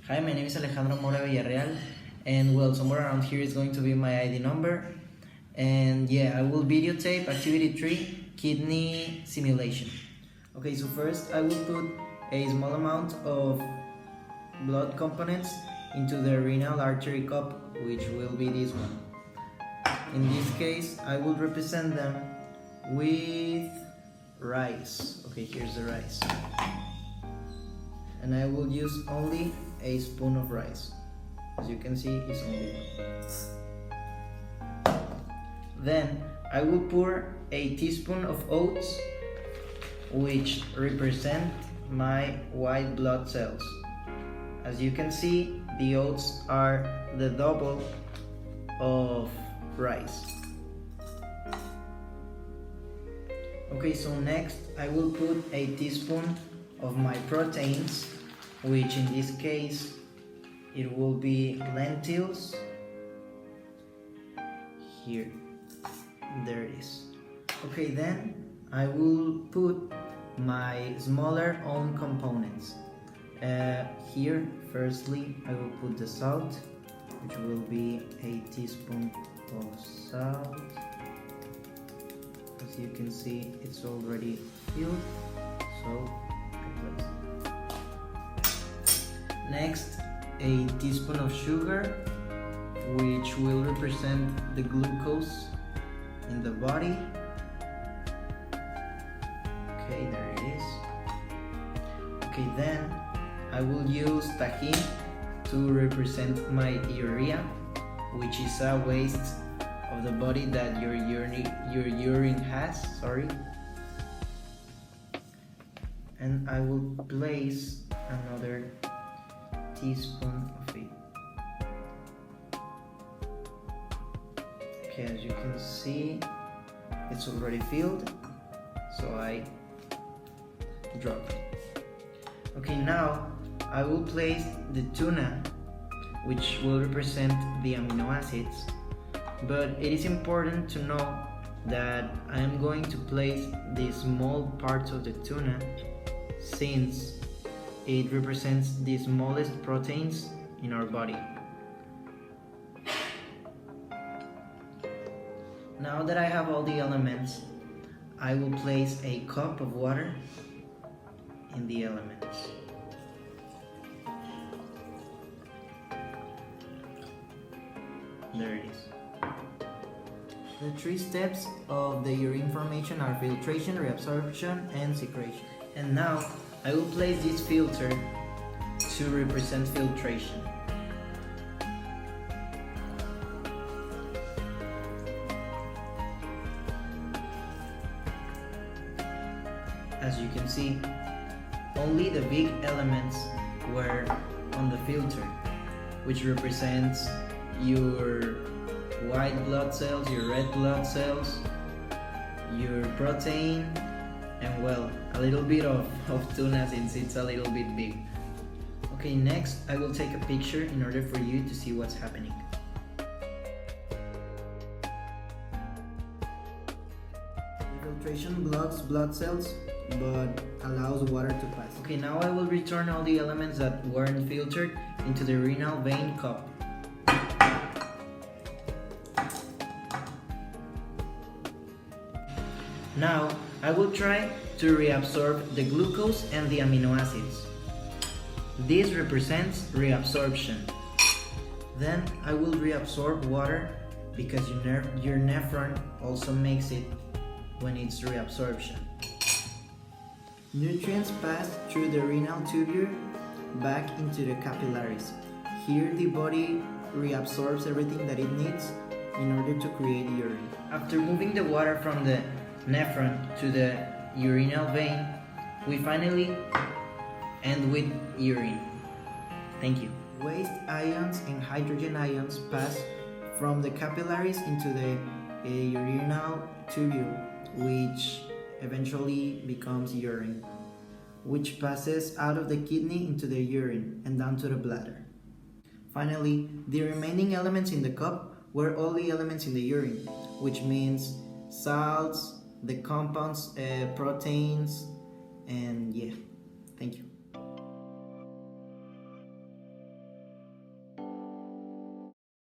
Hi, my name is Alejandro Mora Villarreal, and well, somewhere around here is going to be my ID number. And yeah, I will videotape activity 3, kidney simulation. Okay, so first I will put a small amount of blood components into the renal artery cup, which will be this one. In this case, I will represent them with rice. Okay, here's the rice. And I will use only a spoon of rice. As you can see, it's only one. Then I will pour a teaspoon of oats, which represent my white blood cells. As you can see, the oats are the double of rice. Okay, so next I will put a teaspoon of my proteins, which in this case it will be lentils. Here, there it is. Okay, then I will put my smaller own components. Here, firstly, I will put the salt, which will be a teaspoon of salt. As you can see, it's already filled, so next, a teaspoon of sugar, which will represent the glucose in the body. Okay, there it is. Okay, then I will use tajin to represent my urea, which is a waste of the body that your urine has. And I will place another teaspoon of it. Okay, as you can see, it's already filled, so I drop it. Okay, now I will place the tuna, which will represent the amino acids, but it is important to know that I am going to place the small parts of the tuna since it represents the smallest proteins in our body. Now that I have all the elements, I will place a cup of water in the elements. There it is. The 3 steps of the urine formation are filtration, reabsorption, and secretion. And now I will place this filter to represent filtration. As you can see, only the big elements were on the filter, which represents your white blood cells, your red blood cells, your protein, and well, a little bit of tuna since it's a little bit big. Okay, next I will take a picture in order for you to see what's happening. Filtration blocks blood cells but allows water to pass. Okay, now I will return all the elements that weren't filtered into the renal vein cup. Now I will try to reabsorb the glucose and the amino acids. This represents reabsorption. Then I will reabsorb water because your nephron also makes it when it's reabsorption. Nutrients pass through the renal tubule back into the capillaries. Here the body reabsorbs everything that it needs in order to create urine. After moving the water from the nephron to the urinal vein, we finally end with urine. Thank you. Waste ions and hydrogen ions pass from the capillaries into the urinal tubule, which eventually becomes urine, which passes out of the kidney into the urine and down to the bladder. Finally, the remaining elements in the cup were all the elements in the urine, which means salts, the compounds, proteins, and yeah, thank you.